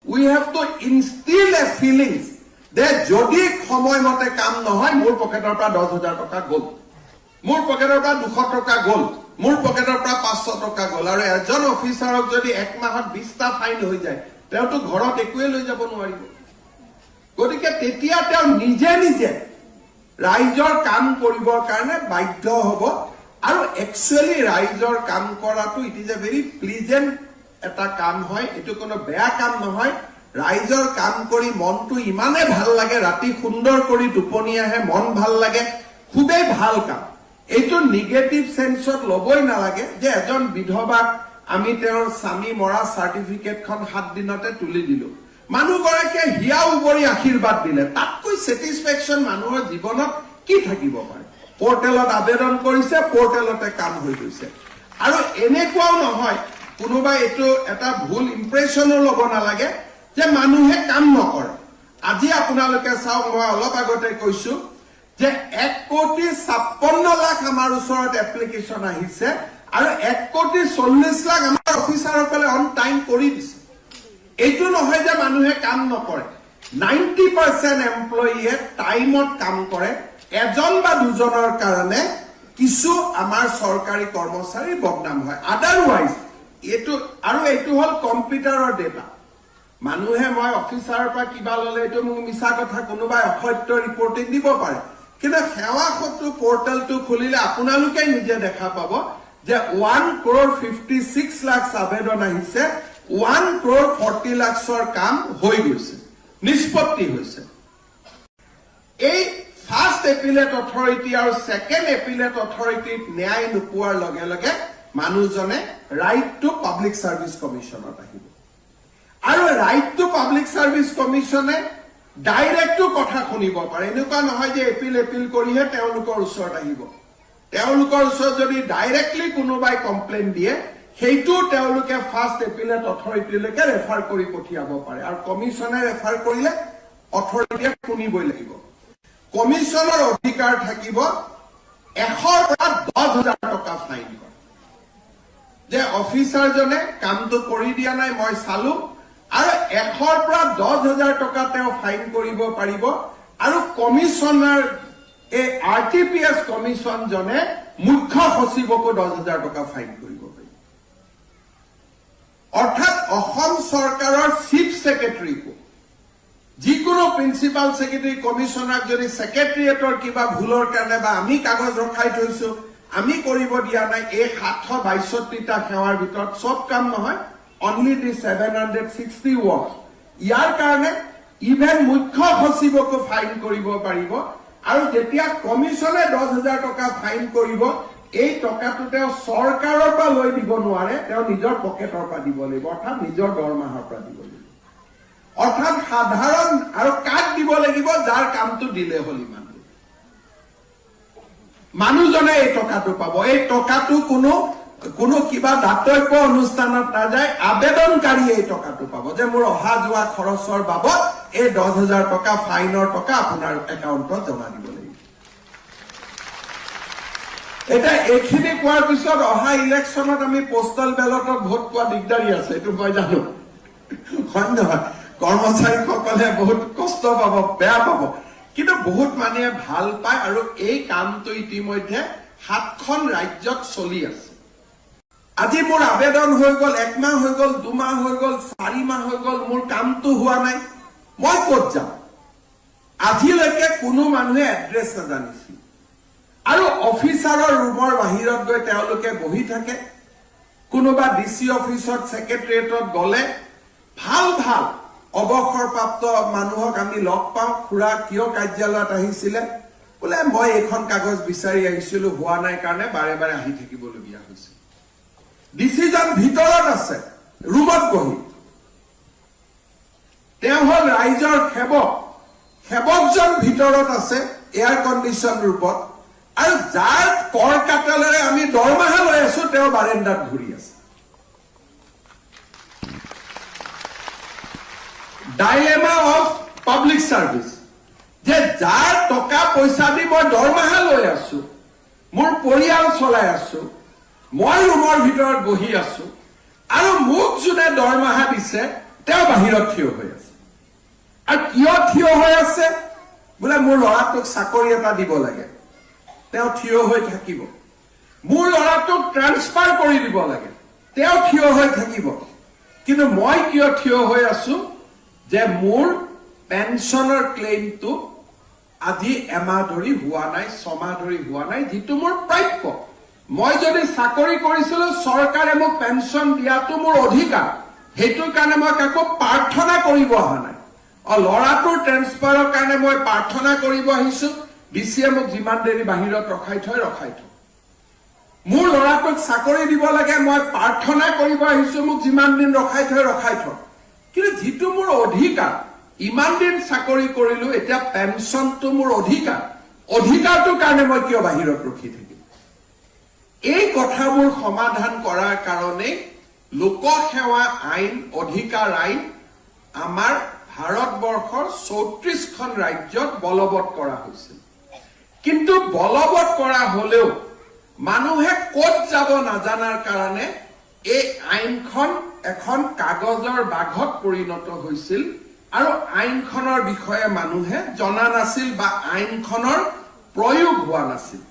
We have to instill a feeling that যদি সময়মতে কাম নহয় মোৰ পকেটৰ পৰা 10,000 টকা গ'ল, মোৰ পকেটৰ পৰা 200 টকা গ'ল, মোৰ পকেটৰ পৰা 500 টকা গ'ল, আৰু এজন অফিচাৰক যদি এক মাহত 20টা ফাইন হৈ যায় তেওঁতো ঘৰত একোৱে লৈ যাব নোৱাৰিব। গতিকে তেতিয়া তেওঁ নিজে নিজে ৰাইজৰ কাম কৰিবৰ কাৰণে বাধ্য হ'ব। আৰু একচুৱেলি ৰাইজৰ কাম কৰাটো it is a very pleasant এটা কাম হয়, এইটো কোনো বেয়া কাম নহয়। ৰাইজৰ কাম কৰি মনটো ইমানে ভাল লাগে, ৰাতি সুন্দৰ কৰি টোপনি আহে, মন ভাল লাগে, খুবেই ভাল কাম। এইটো নিগেটিভ সেন্সত ল'বই নালাগে যে এজন বিধৱাক আমি তেওঁৰ স্বামী মৰা চাৰ্টিফিকেটখন 7 দিনতে তুলি দিলো, মানুহগৰাকীয়ে হিয়া উবৰি আশীৰ্বাদ দিলে, তাতকৈ ছেটিছফেকশ্যন মানুহৰ জীৱনত কি থাকিব পাৰে? পৰ্টেলত আবেদন কৰিছে, পৰ্টেলতে কাম হৈ গৈছে। আৰু এনেকুৱাও নহয়, কোনোবাই এইটো এটা ভুল ইম্প্ৰেশ্যনো ল'ব নালাগে যে মানুহে কাম নকৰে। আজি আপোনালোকে চাওক, মই অলপ আগতে কৈছো যে 1,56,00,000 আমাৰ ওচৰত এপ্লিকেশ্যন আহিছে আৰু 1,40,00,000 আমাৰ অফিচাৰসকলে অন টাইম কৰি দিছে। এইটো নহয় যে মানুহে কাম নকৰে। 90% এমপ্লয়ীয়ে টাইমত কাম কৰে। এজন বা দুজনৰ কাৰণে কিছু আমাৰ চৰকাৰী কৰ্মচাৰী বদনাম হয়, আদাৰৱাইজ এইটো হল কম্পিউটাৰৰ ডেটা। মানুহে মই অফিচাৰৰ পৰা কিবা ললে এইটো মোক মিছা কথা, কোনোবাই অসত্য ৰিপৰ্টিং দিব পাৰে, কিন্তু সেৱা শত্ৰু পৰ্টেলটো খুলিলে আপোনালোকে নিজে দেখা পাব যে 1,56,00,000 আবেদন আহিছে, 1,40,00,000 কাম হৈ গৈছে, নিষ্পত্তি হৈছে। এই ফাৰ্ষ্ট এপিলেট অথৰিটি আৰু ছেকেণ্ড এপিলেট অথৰিটিত ন্যায় নোপোৱাৰ লগে লগে মানুহজনে ৰাইট টু পাব্লিক চাৰ্ভিচ কমিশ্যনত আহিব। আৰু ৰাইট টু পাব্লিক চাৰ্ভিচ কমিশ্যনে ডাইৰেক্টো কথা শুনিব পাৰে। এনেকুৱা নহয় যে এপিল কৰিহে তেওঁলোকৰ ওচৰত আহিব। তেওঁলোকৰ ওচৰত যদি ডাইৰেক্টলি কোনোবাই কমপ্লেইন দিয়ে, সেইটো তেওঁলোকে ফাৰ্ষ্ট এপিলেট অথৰিটিলৈকে ৰেফাৰ কৰি পঠিয়াব পাৰে, আৰু কমিশ্যনে ৰেফাৰ কৰিলে অথৰিটিয়ে শুনিবই লাগিব। কমিশ্যনৰ অধিকাৰ থাকিব 100 পৰা 10,000 টকা ফাইন কৰা, যে অফিচাৰজনে কামটো কৰি দিয়া নাই, মই চালো, আৰু 100 পৰা 10,000 টকা তেওঁ ফাইন কৰিব পাৰিব। আৰু কমিশ্যনাৰ এই RTPS কমিশ্যনজনে মুখ্য সচিবকো 10,000 টকা ফাইন কৰিব পাৰিব। অৰ্থাৎ অসম চৰকাৰৰ চিফ ছেক্ৰেটাৰীকো, যিকোনো প্ৰিন্সিপাল ছেক্ৰেটাৰী কমিশ্যনাৰক যদি ছেক্ৰেটাৰিয়েটৰ কিবা ভুলৰ কাৰণে বা আমি কাগজ ৰখাই থৈছো, আমি কৰিব দিয়া নাই, এই 762টা সেৱাৰ ভিতৰত চব কাম নহয়, অনলি দি 760 ৱৰ্ক, ইয়াৰ কাৰণে ইভেন মুখ্য সচিবকো ফাইন কৰিব পাৰিব। আৰু যেতিয়া কমিশ্যনে 10,000 টকা ফাইন কৰিব, এই টকাটো তেওঁ চৰকাৰৰ পৰা লৈ দিব নোৱাৰে, তেওঁ নিজৰ পকেটৰ পৰা দিব লাগিব, অৰ্থাৎ নিজৰ দৰমহাৰ পৰা দিব লাগিব। অৰ্থাৎ সাধাৰণ আৰু কাক দিব লাগিব? যাৰ কামটো দিলে হ'ল ইমান, মানুহজনে এই টকাটো পাব। এই টকাটো কোনো কিবা দাতব্য অনুষ্ঠানত নাযায়, আবেদনকাৰীয়ে এই টকাটো পাব, যে মোৰ অহা যোৱা খৰচৰ বাবদ এই 10,000 টকা ফাইনৰ টকা আপোনাৰ একাউণ্টত জমা দিব লাগিব। এতিয়া এইখিনি কোৱাৰ পিছত অহা ইলেকশ্যনত আমি পোষ্টেল বেলটত ভোট পোৱা দিগদাৰী আছে, এইটো মই জানো, হয় নহয়? কৰ্মচাৰীসকলে বহুত কষ্ট পাব, বেয়া পাব, কিন্তু বহুত মানুহে ভাল পায়। আৰু এই কামটো ইতিমধ্যে 7খন ৰাজ্যত চলি আছে। আজি মোৰ আবেদন হৈ গ'ল, 1 মাহ হৈ গ'ল, 2 মাহ হৈ গ'ল, 4 মাহ হৈ গ'ল, মোৰ কামটো হোৱা নাই, মই ক'ত যাম? আজিলৈকে কোনো মানুহে এড্ৰেছ নাজানিছিল। আৰু অফিচাৰৰ ৰুমৰ বাহিৰত গৈ তেওঁলোকে বহি থাকে। কোনোবা DC অফিচত, ছেক্ৰেটাৰিয়েটত গ'লে ভাল ভাল অৱসৰপ্ৰাপ্ত মানুহক আমি লগ পাওঁ, খুৰা কিয় কাৰ্যালয়ত আহিছিলে? বোলে মই এইখন কাগজ বিচাৰি আহিছিলো, হোৱা নাই কাৰণে বাৰে বাৰে আহি থাকিবলগীয়া হৈছে। ডিচিজন ভিতৰত আছে, ৰুমত বহি। তেওঁ হ'ল ৰাইজৰ সেৱক, সেৱকজন ভিতৰত আছে এয়াৰ কণ্ডিশ্যন ৰুমত, আৰু যাৰ কৰ কাটলেৰে আমি দৰমহা লৈ আছো তেওঁ বাৰেণ্ডাত ঘূৰি আছে। ডাইলেমা অফ পাব্লিক চাৰ্ভিচ, যে যাৰ টকা পইচা দি মই দৰমহা লৈ আছো, মোৰ পৰিয়াল চলাই আছো, মই ৰুমৰ ভিতৰত বহি আছো, আৰু মোক যোনে দৰমহা দিছে তেওঁ বাহিৰত থিয় হৈ আছে আৰু কিয় থিয় হৈ আছে বোলে মোৰ ল'ৰাটোক চাকৰি এটা দিব লাগে তেওঁ থিয় হৈ থাকিব মোৰ ল'ৰাটোক ট্ৰান্সফাৰ কৰি দিব লাগে তেওঁ থিয় হৈ থাকিব কিন্তু মই কিয় থিয় হৈ আছো যে মোৰ পেনশনৰ ক্লেইমটো আজি এমাহ ধৰি হোৱা নাই ছমাহ ধৰি হোৱা নাই যিটো মোৰ প্ৰাপ্য মই যদি চাকৰি কৰিছিলো চৰকাৰে মোক পেনশন দিয়াটো মোৰ অধিকাৰ হেতুৰ কাৰণে মই কাকো প্ৰাৰ্থনা কৰিব অহা নাই ল'ৰাটোৰ ট্ৰেন্সফাৰৰ কাৰণে মই প্ৰাৰ্থনা কৰিব আহিছো বিচিয়ে মোক যিমান দেৰি বাহিৰত ৰখাই থয় মোৰ ল'ৰাটোক চাকৰি দিব লাগে মই প্ৰাৰ্থনা কৰিব আহিছো মোক যিমান দিন ৰখাই থয় কিন্তু যিটো মোৰ অধিকাৰ ইমান দিন চাকৰি কৰিলো এতিয়া পেনশনটো মোৰ অধিকাৰটোৰ কাৰণে মই কিয় বাহিৰত ৰখি থাকিম এই কথাবোৰ সমাধান কৰাৰ কাৰণে লোকসেৱা আইন অধিকাৰ আইন আমাৰ ভাৰতবৰ্ষৰ 34খন ৰাজ্যত বলবৎ কৰা হৈছিল কিন্তু বলবৎ কৰা হলেও মানুহে ক'ত যাব নাজানাৰ কাৰণে এই আইনখন এখন কাগজৰ বাঘত পৰিণত হৈছিল আৰু আইনখনৰ বিষয়ে মানুহে জনা নাছিল বা আইনখনৰ প্ৰয়োগ হোৱা নাছিল